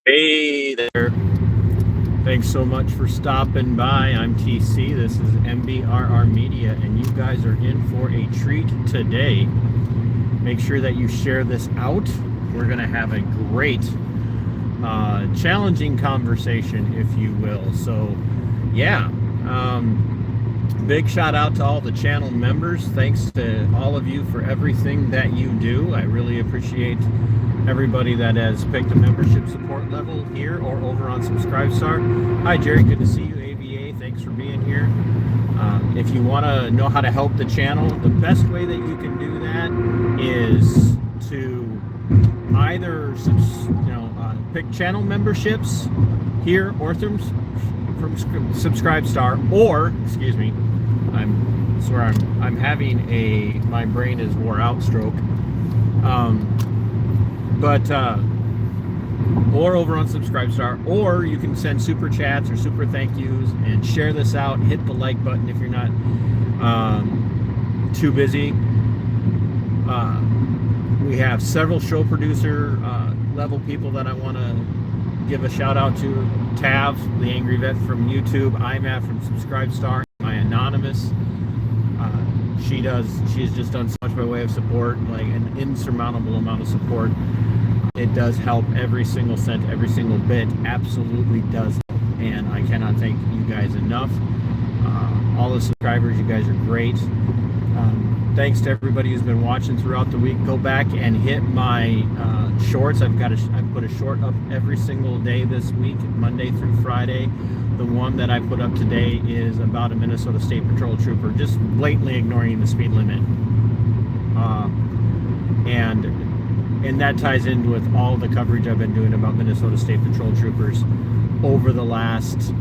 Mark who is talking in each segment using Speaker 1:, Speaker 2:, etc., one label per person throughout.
Speaker 1: Hey there. Thanks so much for stopping by. I'm TC. This is MBRR Media, and you guys are in for a treat today. Make sure that you share this out. We're going to have a great, challenging conversation, if you will. So, yeah. Big shout out to all the channel members. Thanks to all of you for everything that you do. I really appreciate everybody that has picked a membership support level here or over on Subscribestar. Hi, Jerry. Good to see you. AVA, thanks for being here. If you want to know how to help the channel, the best way that you can do that is to either pick channel memberships here or from Subscribestar, or I'm having my brain is wore out stroke. Or over on Subscribestar, or you can send super chats or super thank yous and share this out. Hit the like button if you're not too busy. We have several show producer level people that I want to give a shout out to. Tav, the Angry Vet from YouTube, IMAT from Subscribestar, my Anonymous. She has just done so much by way of support, like an insurmountable amount of support. It does help every single cent, every single bit, absolutely does help. And I cannot thank you guys enough. All the subscribers, you guys are great. Thanks to everybody who's been watching throughout the week. Go back and hit my shorts. I've put a short up every single day this week, Monday through Friday. The one that I put up today is about a Minnesota State Patrol trooper just blatantly ignoring the speed limit. And that ties in with all the coverage I've been doing about Minnesota State Patrol troopers over the last,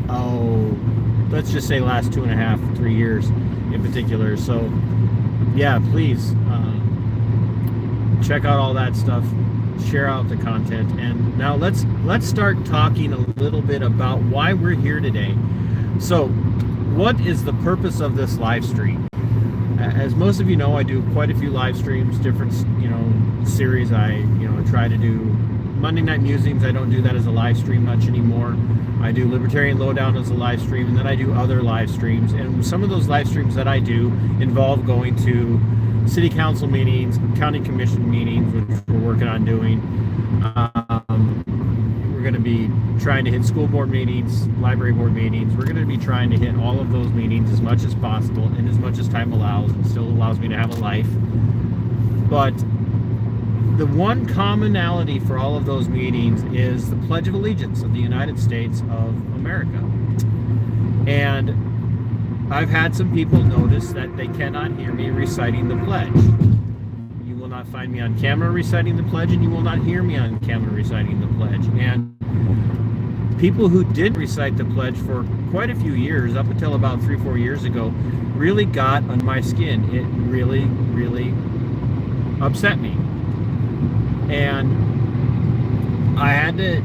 Speaker 1: let's just say last 2.5, 3 years in particular. So yeah, please check out all that stuff, share out the content. And now let's start talking a little bit about why we're here today. So what is the purpose of this live stream? As most of you know, I do quite a few live streams, different series. I try to do Monday Night Musings. I don't do that as a live stream much anymore. I do Libertarian Lowdown as a live stream, and then I do other live streams. And some of those live streams that I do involve going to city council meetings, county commission meetings, which we're working on doing. We're going to be trying to hit school board meetings, library board meetings. We're going to be trying to hit all of those meetings as much as possible and as much as time allows. It still allows me to have a life. But the one commonality for all of those meetings is the Pledge of Allegiance of the United States of America. And I've had some people notice that they cannot hear me reciting the pledge. You will not find me on camera reciting the pledge, and you will not hear me on camera reciting the pledge. And people who did recite the pledge for quite a few years, up until about 3-4 years ago, really got on my skin. It really, really upset me. And I had to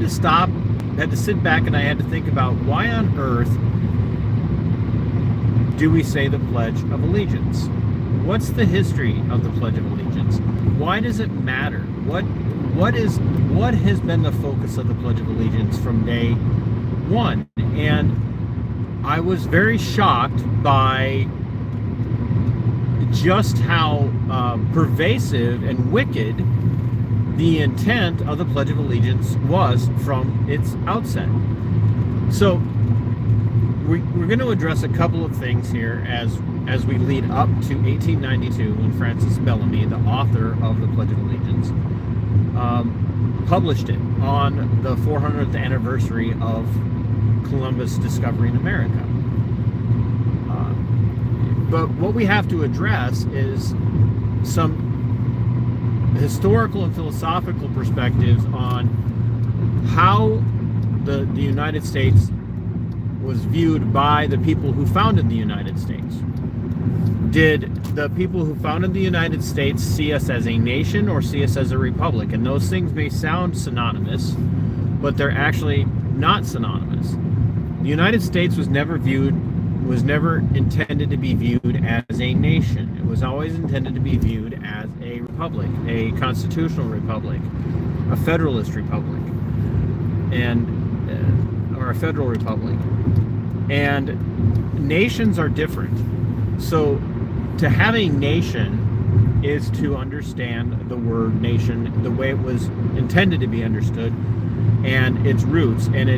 Speaker 1: stop, had to sit back, and I had to think about why on earth do we say the Pledge of Allegiance? What's the history of the Pledge of Allegiance? Why does it matter? What has been the focus of the Pledge of Allegiance from day one? And I was very shocked by just how pervasive and wicked the intent of the Pledge of Allegiance was from its outset. So we're going to address a couple of things here as we lead up to 1892, when Francis Bellamy, the author of the Pledge of Allegiance, published it on the 400th anniversary of Columbus discovering America. But what we have to address is some historical and philosophical perspectives on how the United States was viewed by the people who founded the United States. Did the people who founded the United States see us as a nation or see us as a republic? And those things may sound synonymous, but they're actually not synonymous. The United States was never intended to be viewed as a nation. It was always intended to be viewed as a republic, a constitutional republic. a federalist republic, and or a federal republic. And nations are different. So to have a nation is to understand the word nation the way it was intended to be understood and its roots. And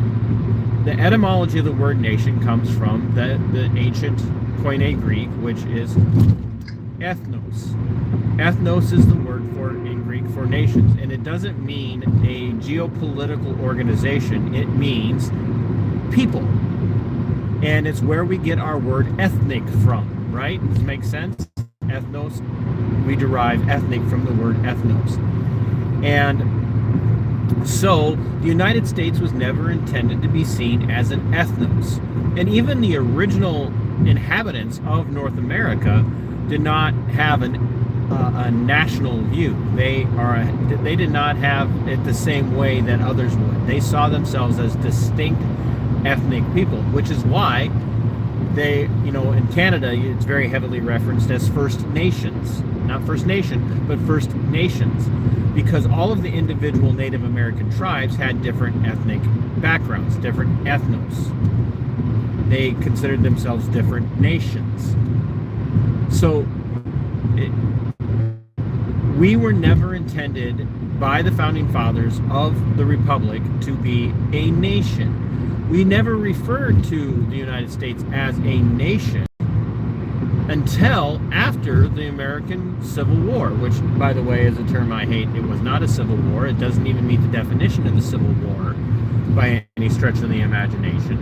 Speaker 1: the etymology of the word nation comes from the ancient Koine Greek, which is ethnos. Ethnos is the word in Greek for nations, and it doesn't mean a geopolitical organization. It means people. And it's where we get our word ethnic from, right? Does it make sense? Ethnos, we derive ethnic from the word ethnos. And so the United States was never intended to be seen as an ethnos. And even the original inhabitants of North America did not have a national view. They did not have it the same way that others would. They saw themselves as distinct ethnic people, which is why they, in Canada, it's very heavily referenced as First Nations. Not First Nation, but First Nations. Because all of the individual Native American tribes had different ethnic backgrounds, different ethnos. They considered themselves different nations. So we were never intended by the founding fathers of the Republic to be a nation. We never referred to the United States as a nation until after the American Civil War, which, by the way, is a term I hate. It was not a civil war. It doesn't even meet the definition of a civil war by any stretch of the imagination.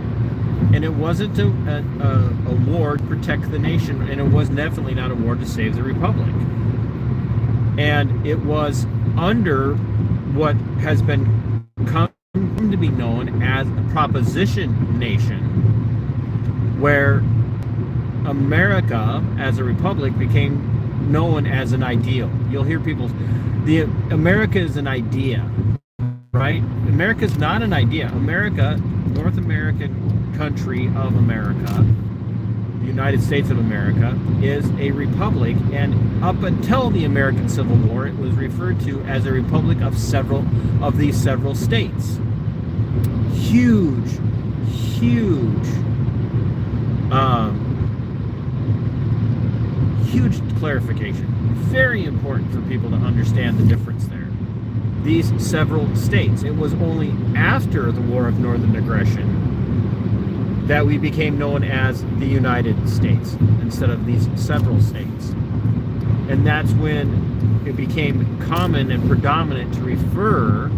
Speaker 1: And it wasn't a war to protect the nation, and it was definitely not a war to save the Republic. And it was under what has been come to be known as a proposition nation, where America as a republic became known as an ideal. You'll hear people, America is an idea, right? America is not an idea. America, North American country of America, the United States of America, is a republic, and up until the American Civil War, it was referred to as a republic of these several states. Huge clarification. Very important for people to understand the difference there. These several states. It was only after the War of Northern Aggression that we became known as the United States instead of these several states. And that's when it became common and predominant to refer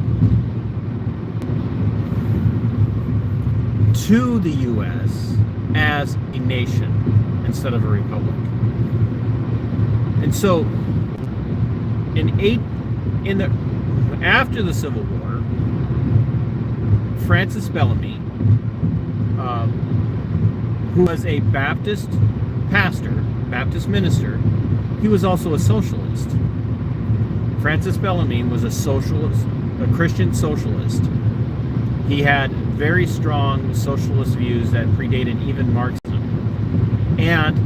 Speaker 1: to the U.S. as a nation instead of a republic. And so, after the Civil War, Francis Bellamy, who was a Baptist pastor, Baptist minister, he was also a socialist. Francis Bellamy was a socialist, a Christian socialist. He had very strong socialist views that predated even Marxism. And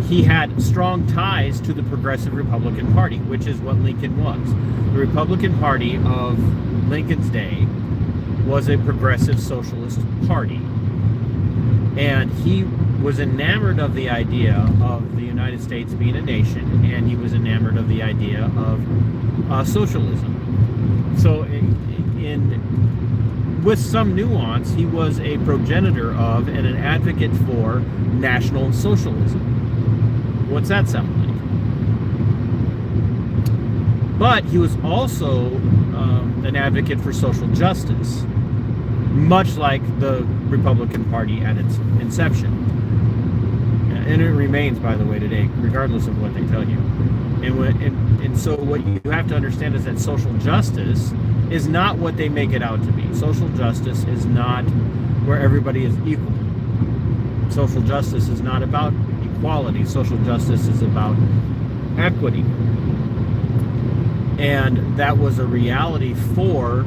Speaker 1: he had strong ties to the Progressive Republican Party, which is what Lincoln was. The Republican Party of Lincoln's day was a progressive socialist party. And he was enamored of the idea of the United States being a nation, and he was enamored of the idea of socialism. So with some nuance, he was a progenitor of and an advocate for National Socialism. What's that sound like? But he was also an advocate for social justice, much like the Republican Party at its inception. And it remains, by the way, today, regardless of what they tell you. And so what you have to understand is that social justice is not what they make it out to be. Social justice is not where everybody is equal. Social justice is not about equality. Social justice is about equity. And that was a reality for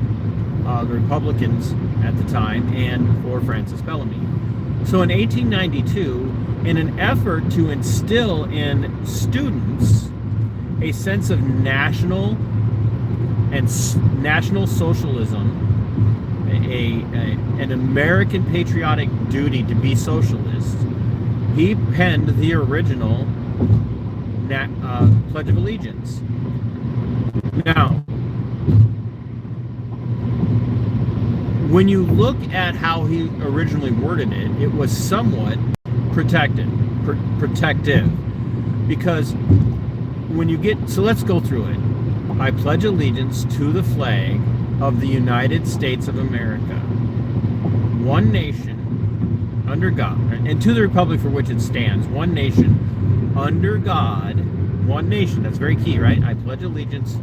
Speaker 1: the Republicans at the time and for Francis Bellamy. So in 1892, in an effort to instill in students a sense of national and National Socialism, an American patriotic duty to be socialist, he penned the original Pledge of Allegiance. Now, when you look at how he originally worded it, it was somewhat protective, because when you get, so let's go through it. I pledge allegiance to the flag of the United States of America, one nation, under God, and to the republic for which it stands, one nation, under God, one nation. That's very key, right? I pledge allegiance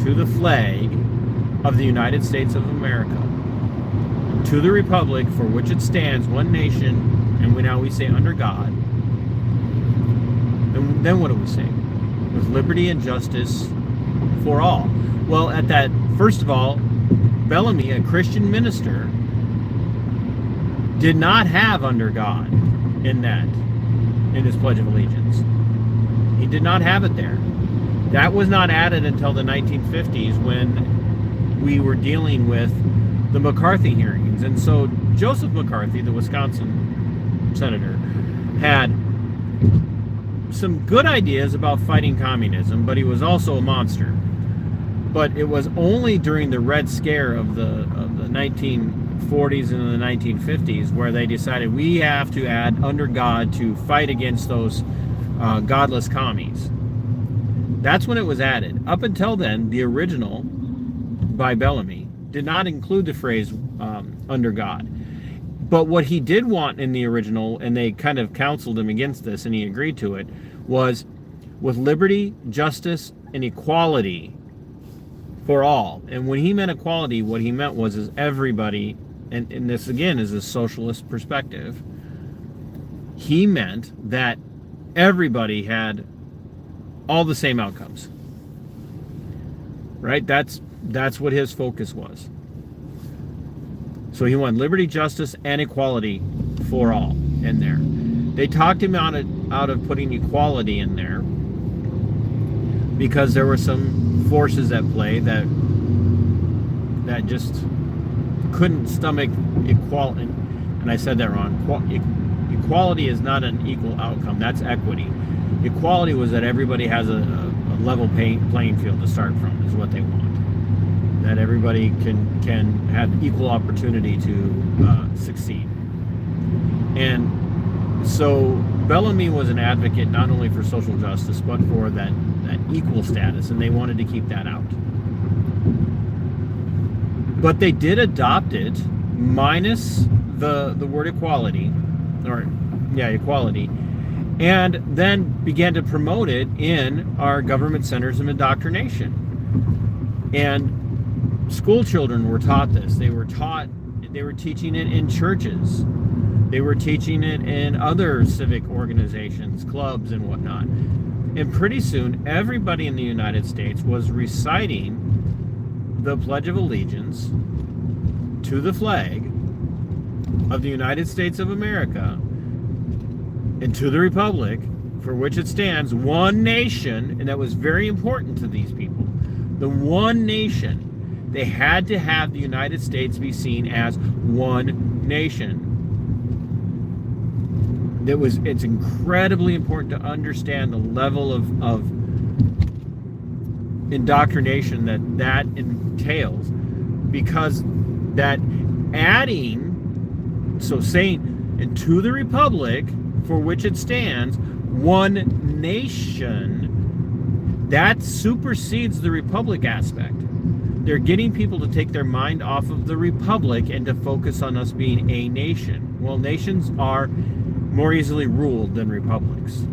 Speaker 1: to the flag of the United States of America, to the republic for which it stands, one nation, and now we say under God. And then what do we say? With liberty and justice for all. Well, at that, first of all, Bellamy, a Christian minister, did not have under God in his Pledge of Allegiance. He did not have it there. That was not added until the 1950s, when we were dealing with the McCarthy hearings. And so Joseph McCarthy, the Wisconsin senator, had some good ideas about fighting communism, but he was also a monster. But it was only during the Red Scare of the 1940s and the 1950s where they decided we have to add under God to fight against those godless commies. That's when it was added. Up until then, the original by Bellamy did not include the phrase under God. But what he did want in the original, and they kind of counseled him against this, and he agreed to it, was with liberty, justice, and equality for all. And when he meant equality, what he meant was is everybody, and this again is a socialist perspective, he meant that everybody had all the same outcomes. Right? That's what his focus was. So he wanted liberty, justice, and equality for all in there. They talked him out of putting equality in there because there were some forces at play that just couldn't stomach equality. And I said that wrong. Equality is not an equal outcome. That's equity. Equality was that everybody has a level playing field to start from, is what they want. That everybody can have equal opportunity to succeed. And so Bellamy was an advocate not only for social justice, but for that equal status, and they wanted to keep that out. But they did adopt it, minus the word equality, equality, and then began to promote it in our government centers of indoctrination. And school children were taught this. They were teaching it in churches. They were teaching it in other civic organizations, clubs, and whatnot. And pretty soon, everybody in the United States was reciting the Pledge of Allegiance to the flag of the United States of America and to the republic for which it stands, one nation, and that was very important to these people. The one nation. They had to have the United States be seen as one nation. It's incredibly important to understand the level of indoctrination that entails, because that adding, so saying, and to the republic for which it stands, one nation, that supersedes the republic aspect. They're getting people to take their mind off of the republic and to focus on us being a nation. Well, nations are more easily ruled than republics.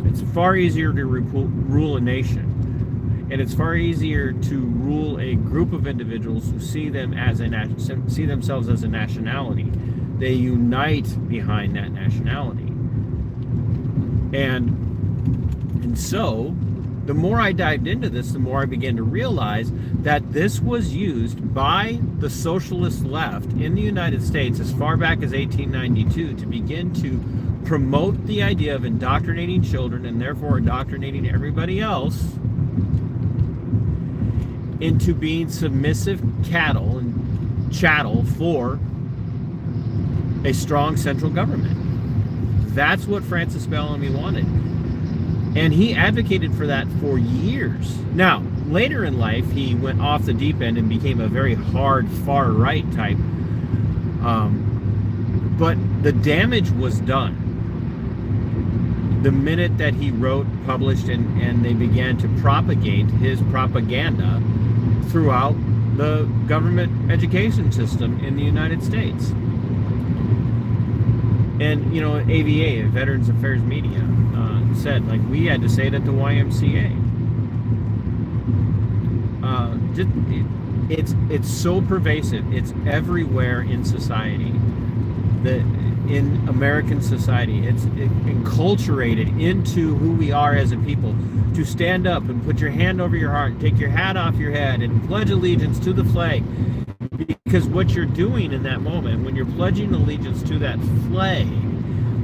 Speaker 1: It's far easier to rule a nation. And it's far easier to rule a group of individuals who see themselves as a nationality. They unite behind that nationality. And so, the more I dived into this, the more I began to realize that this was used by the socialist left in the United States as far back as 1892 to begin to promote the idea of indoctrinating children and therefore indoctrinating everybody else into being submissive cattle and chattel for a strong central government. That's what Francis Bellamy wanted. And he advocated for that for years. Now, later in life, he went off the deep end and became a very hard, far-right type. But the damage was done. The minute that he wrote, published, and they began to propagate his propaganda throughout the government education system in the United States. And, you know, AVA, Veterans Affairs Media, said, like, we had to say it at the YMCA. It's so pervasive. It's everywhere in society. In American society, it's enculturated into who we are as a people. To stand up and put your hand over your heart, take your hat off your head, and pledge allegiance to the flag. Because what you're doing in that moment, when you're pledging allegiance to that flag,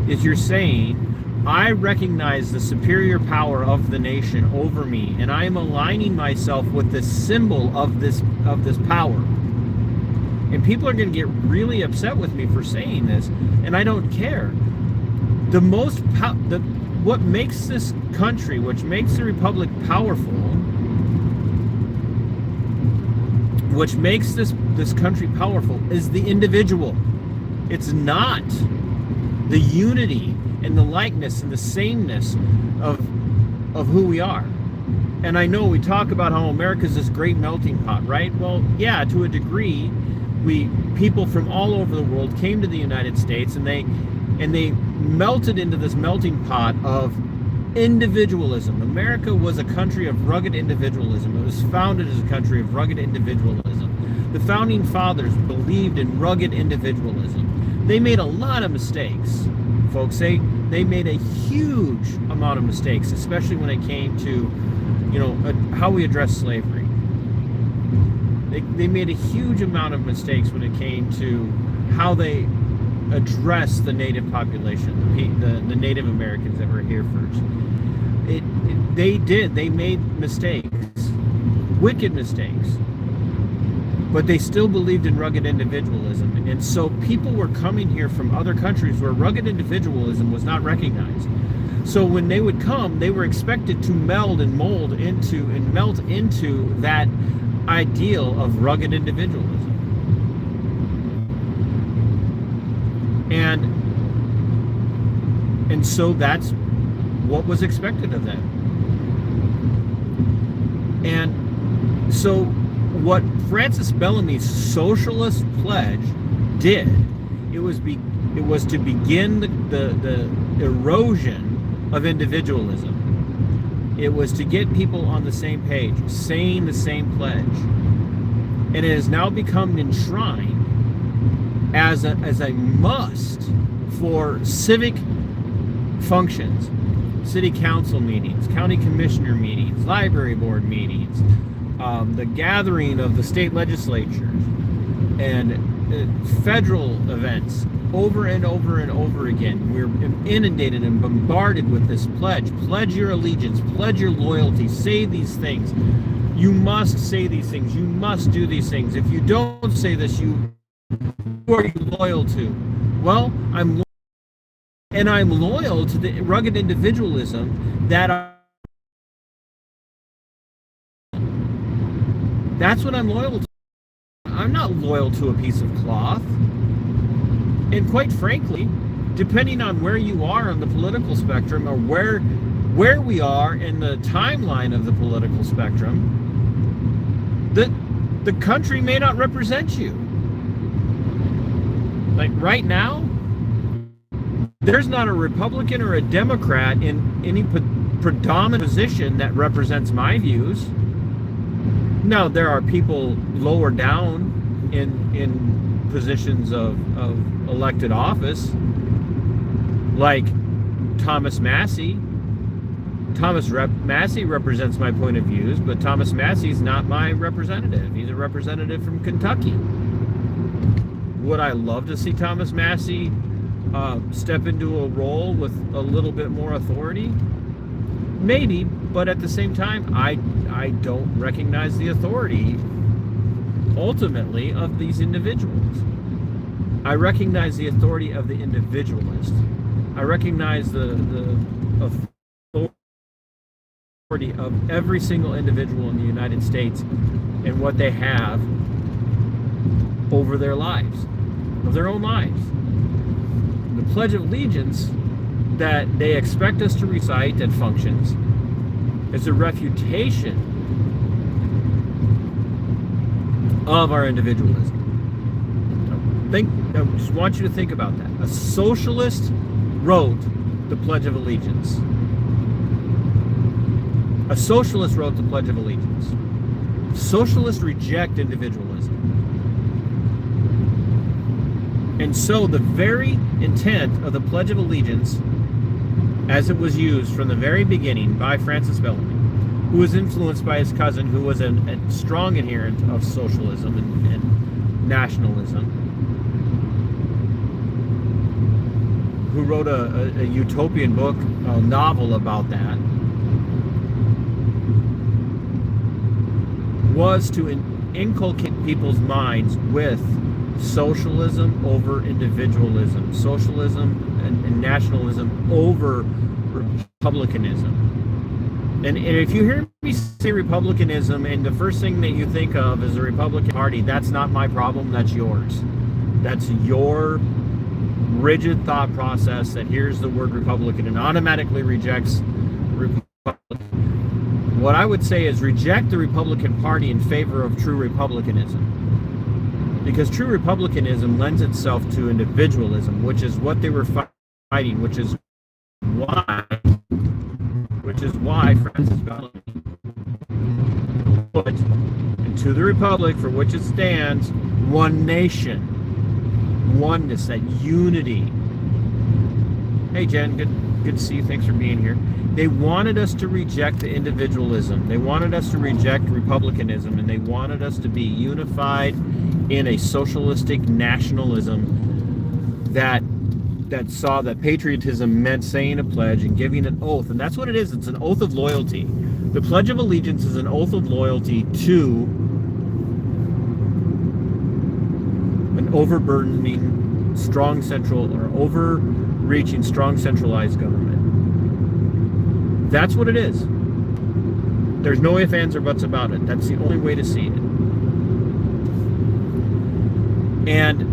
Speaker 1: is you're saying, I recognize the superior power of the nation over me, and I am aligning myself with the symbol of this power. And people are going to get really upset with me for saying this, and I don't care. What makes this country, which makes the republic powerful, which makes this country powerful, is the individual. It's not the unity and the likeness and the sameness of who we are. And I know we talk about how America's this great melting pot, right? Well, yeah, to a degree. People from all over the world came to the United States, and they melted into this melting pot of individualism. America was a country of rugged individualism. It was founded as a country of rugged individualism. The founding fathers believed in rugged individualism. They made a lot of mistakes, folks. They made a huge amount of mistakes, especially when it came to, you know, how we address slavery. They made a huge amount of mistakes when it came to how they addressed the native population, the Native Americans that were here first. They made mistakes, wicked mistakes, but they still believed in rugged individualism. And so people were coming here from other countries where rugged individualism was not recognized. So when they would come, they were expected to meld and mold into and melt into that ideal of rugged individualism. And so that's what was expected of them. And so what Francis Bellamy's socialist pledge did, it was to begin the erosion of individualism. It was to get people on the same page, saying the same pledge. And it has now become enshrined as a must for civic functions, city council meetings, county commissioner meetings, library board meetings, the gathering of the state legislatures, and federal events. Over and over and over again, we're inundated and bombarded with this pledge. Pledge your allegiance, pledge your loyalty, say these things. You must say these things. You must do these things. If you don't say this, who are you loyal to? Well, I'm loyal to the rugged individualism that's what I'm loyal to. I'm not loyal to a piece of cloth. And quite frankly, depending on where you are on the political spectrum, or where we are in the timeline of the political spectrum, the country may not represent you. Like right now, there's not a Republican or a Democrat in any predominant position that represents my views. Now, there are people lower down in positions of elected office, like Thomas Massey. Massey represents my point of views, but Thomas Massey's not my representative. He's a representative from Kentucky. Would I love to see Thomas Massey step into a role with a little bit more authority? Maybe, but at the same time, I don't recognize the authority, ultimately, of these individuals. I recognize the authority of the individualist. I recognize the authority of every single individual in the United States and what they have over their lives, of their own lives. The Pledge of Allegiance that they expect us to recite at functions is a refutation of our individualism. I just want you to think about that. A socialist wrote the Pledge of Allegiance. A socialist wrote the Pledge of Allegiance. Socialists reject individualism. And so the very intent of the Pledge of Allegiance, as it was used from the very beginning by Francis Bellamy, who was influenced by his cousin, who was a strong adherent of socialism and nationalism, who wrote a utopian book, a novel about that, was to inculcate people's minds with socialism over individualism, socialism and nationalism over republicanism. And if you hear me say republicanism and the first thing that you think of is the Republican Party, that's not my problem, that's yours. That's your rigid thought process that hears the word Republican and automatically rejects Republican. What I would say is reject the Republican Party in favor of true republicanism. Because true republicanism lends itself to individualism, which is what they were fighting, which is why Francis Bellamy put into the republic for which it stands one nation. Oneness, that unity. Hey Jen, good to see you. Thanks for being here. They wanted us to reject the individualism. They wanted us to reject republicanism, and they wanted us to be unified in a socialistic nationalism that saw that patriotism meant saying a pledge and giving an oath. And that's what it is. It's an oath of loyalty. The Pledge of Allegiance is an oath of loyalty to an overburdening, strong central, or overreaching, strong centralized government. That's what it is. There's no ifs, ands, or buts about it. That's the only way to see it. And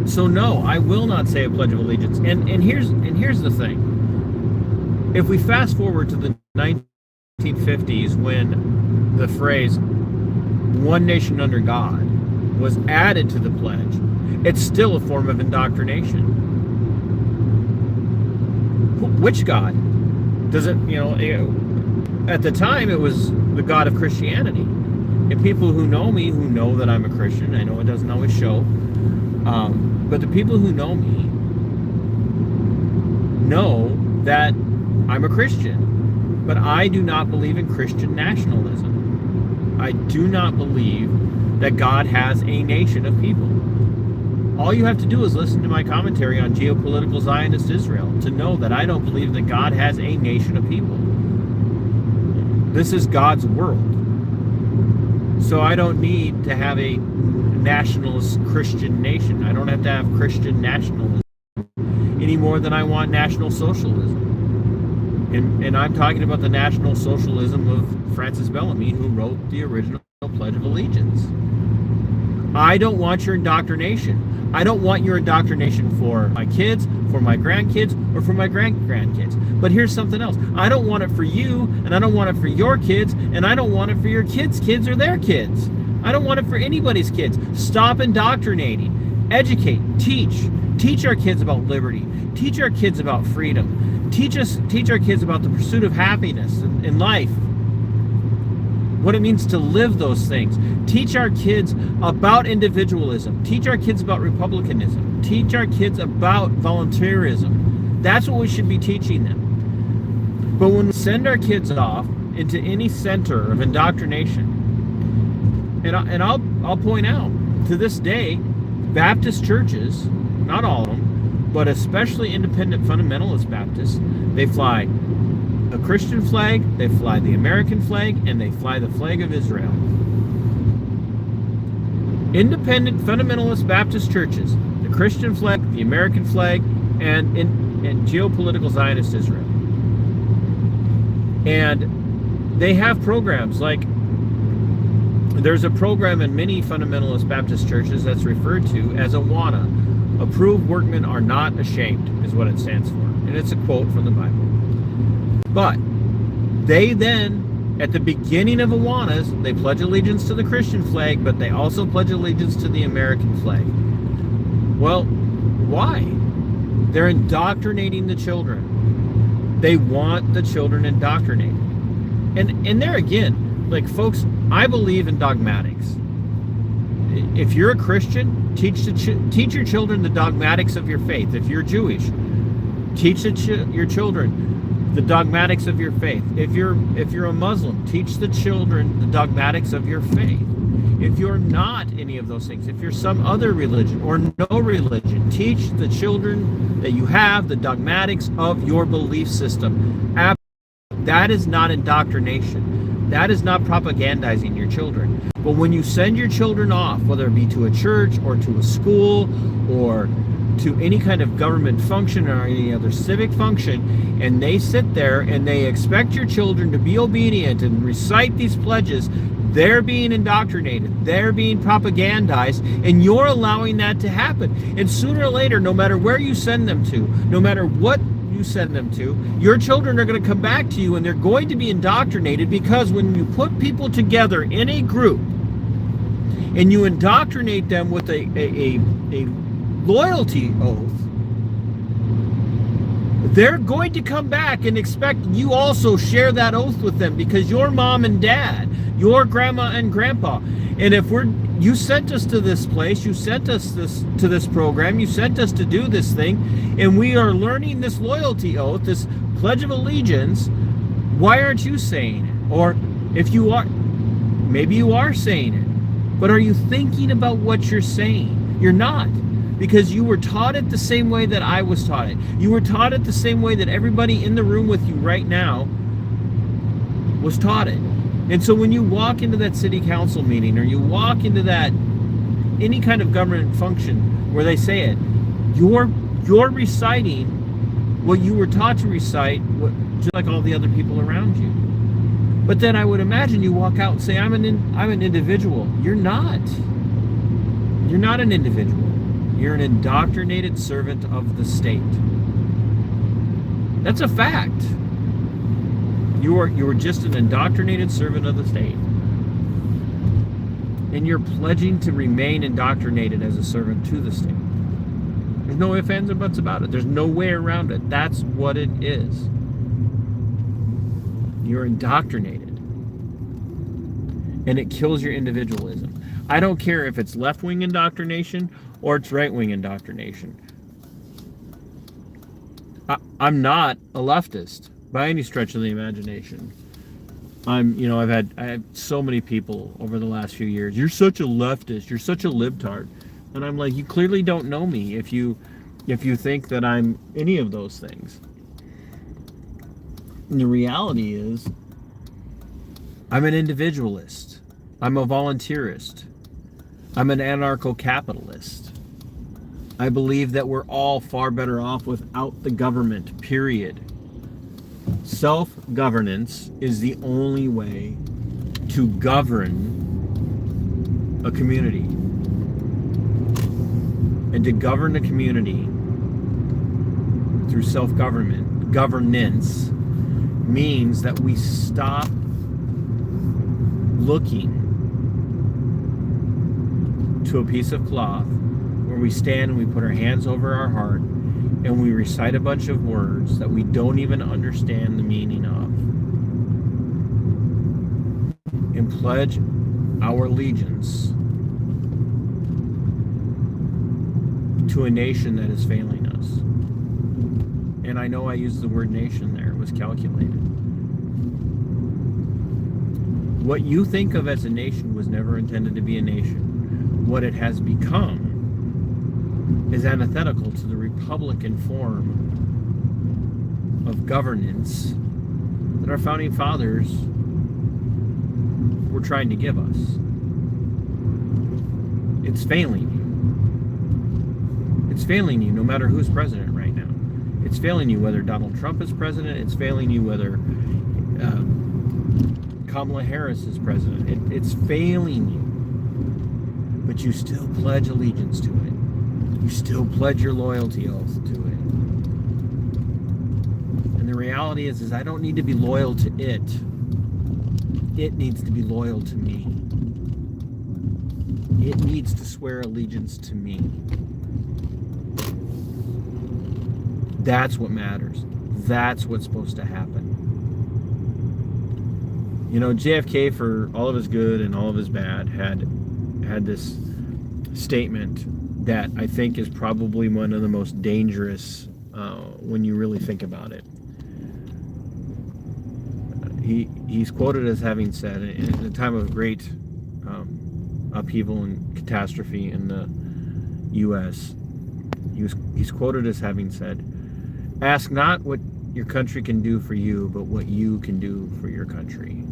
Speaker 1: so no, I will not say a Pledge of Allegiance. And here's the thing. If we fast forward to the 1950s, when the phrase "one nation under God" was added to the pledge, it's still a form of indoctrination. Which God? Does it, at the time it was the God of Christianity. And people who know me, who know that I'm a Christian, I know it doesn't always show, but the people who know me know that I'm a Christian. But I do not believe in Christian nationalism. I do not believe that God has a nation of people. All you have to do is listen to my commentary on geopolitical Zionist Israel to know that I don't believe that God has a nation of people. This is God's world. So I don't need to have a nationalist Christian nation. I don't have to have Christian nationalism any more than I want national socialism. And I'm talking about the national socialism of Francis Bellamy, who wrote the original Pledge of Allegiance. I don't want your indoctrination. I don't want your indoctrination for my kids, for my grandkids, or for my grandkids. But here's something else. I don't want it for you, and I don't want it for your kids, and I don't want it for your kids' kids or their kids. I don't want it for anybody's kids. Stop indoctrinating. Educate. Teach. Teach our kids about liberty. Teach our kids about freedom. Teach our kids about the pursuit of happiness in life. What it means to live those things. Teach our kids about individualism. Teach our kids about republicanism. Teach our kids about volunteerism. That's what we should be teaching them. But when we send our kids off into any center of indoctrination, and I'll point out, to this day, Baptist churches, not all of them, but especially independent fundamentalist Baptists, they fly a Christian flag, they fly the American flag, and they fly the flag of Israel. Independent fundamentalist Baptist churches, the Christian flag, the American flag, and geopolitical Zionist Israel. And they have programs like, there's a program in many fundamentalist Baptist churches that's referred to as AWANA. Approved workmen are not ashamed, is what it stands for. And it's a quote from the Bible. But they then, at the beginning of AWANAs, they pledge allegiance to the Christian flag, but they also pledge allegiance to the American flag. Well, why? They're indoctrinating the children. They want the children indoctrinated. And there again, like, folks, I believe in dogmatics. If you're a Christian, teach your children the dogmatics of your faith. If you're Jewish, teach your children the dogmatics of your faith. If you're a Muslim, teach the children the dogmatics of your faith. If you're not any of those things, if you're some other religion or no religion, teach the children that you have the dogmatics of your belief system. That is not indoctrination. That is not propagandizing your children. But when you send your children off, whether it be to a church or to a school or to any kind of government function or any other civic function, and they sit there and they expect your children to be obedient and recite these pledges, they're being indoctrinated, they're being propagandized, and you're allowing that to happen. And sooner or later, no matter where you send them to, no matter what you send them to, your children are going to come back to you and they're going to be indoctrinated, because when you put people together in a group and you indoctrinate them with a loyalty oath, they're going to come back and expect you also share that oath with them, because your mom and dad, your grandma and grandpa, and if you sent us to this place, you sent us to this program, you sent us to do this thing, and we are learning this loyalty oath, this pledge of allegiance, why aren't you saying it? Or if you are, maybe you are saying it, but are you thinking about what you're saying? You're not. Because you were taught it the same way that I was taught it. You were taught it the same way that everybody in the room with you right now was taught it. And so when you walk into that city council meeting, or you walk into that any kind of government function where they say it, you're reciting what you were taught to recite, just like all the other people around you. But then I would imagine you walk out and say, I'm an individual. You're not. You're not an individual. You're an indoctrinated servant of the state. That's a fact. You are just an indoctrinated servant of the state. And you're pledging to remain indoctrinated as a servant to the state. There's no ifs, ands, or buts about it. There's no way around it. That's what it is. You're indoctrinated. And it kills your individualism. I don't care if it's left-wing indoctrination or it's right-wing indoctrination. I'm not a leftist by any stretch of the imagination. I have so many people over the last few years, you're such a leftist, you're such a libtard. And I'm like, you clearly don't know me if you think that I'm any of those things. And the reality is, I'm an individualist. I'm a volunteerist. I'm an anarcho-capitalist. I believe that we're all far better off without the government, period. Self-governance is the only way to govern a community. And to govern a community through governance means that we stop looking to a piece of cloth where we stand and we put our hands over our heart and we recite a bunch of words that we don't even understand the meaning of, and pledge our allegiance to a nation that is failing us. And I know I used the word nation there. It was calculated. What you think of as a nation was never intended to be a nation. What it has become is antithetical to the Republican form of governance that our founding fathers were trying to give us. It's failing you. It's failing you no matter who's president right now. It's failing you whether Donald Trump is president. It's failing you whether Kamala Harris is president. It's failing you. But you still pledge allegiance to it. You still pledge your loyalty oath to it. And the reality is I don't need to be loyal to it. It needs to be loyal to me. It needs to swear allegiance to me. That's what matters. That's what's supposed to happen. You know, JFK, for all of his good and all of his bad, had this statement that I think is probably one of the most dangerous when you really think about it. He's quoted as having said, in a time of great upheaval and catastrophe in the U.S., he's quoted as having said, "Ask not what your country can do for you, but what you can do for your country."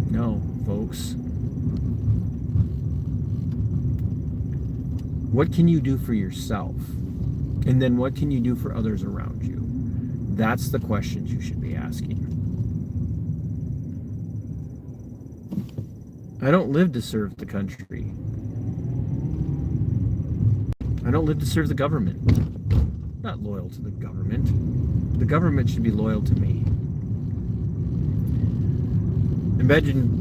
Speaker 1: No, folks. What can you do for yourself? And then what can you do for others around you? That's the questions you should be asking. I don't live to serve the country. I don't live to serve the government. I'm not loyal to the government. The government should be loyal to me. And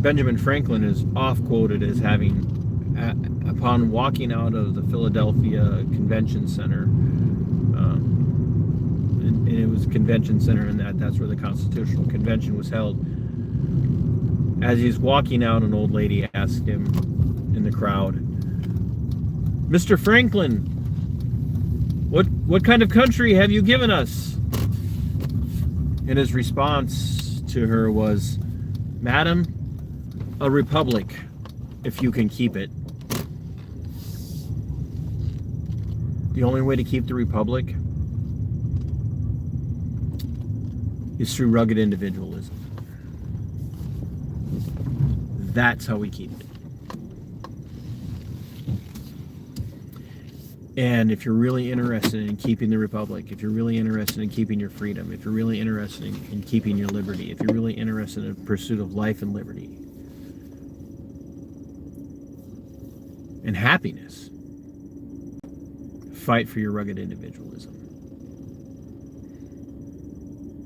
Speaker 1: Benjamin Franklin is oft-quoted as having, upon walking out of the Philadelphia Convention Center, and it was a convention center, and that's where the Constitutional Convention was held. As he's walking out, an old lady asked him in the crowd, "Mr. Franklin, what kind of country have you given us?" And his response to her was, "Madam, a republic, if you can keep it." The only way to keep the republic is through rugged individualism. That's how we keep it. And if you're really interested in keeping the republic, if you're really interested in keeping your freedom, if you're really interested in keeping your liberty, if you're really interested in the pursuit of life and liberty and happiness, fight for your rugged individualism.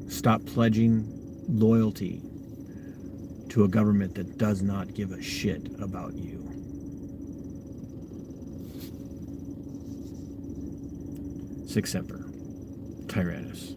Speaker 1: Stop pledging loyalty to a government that does not give a shit about you. Sic semper, Tyrannis.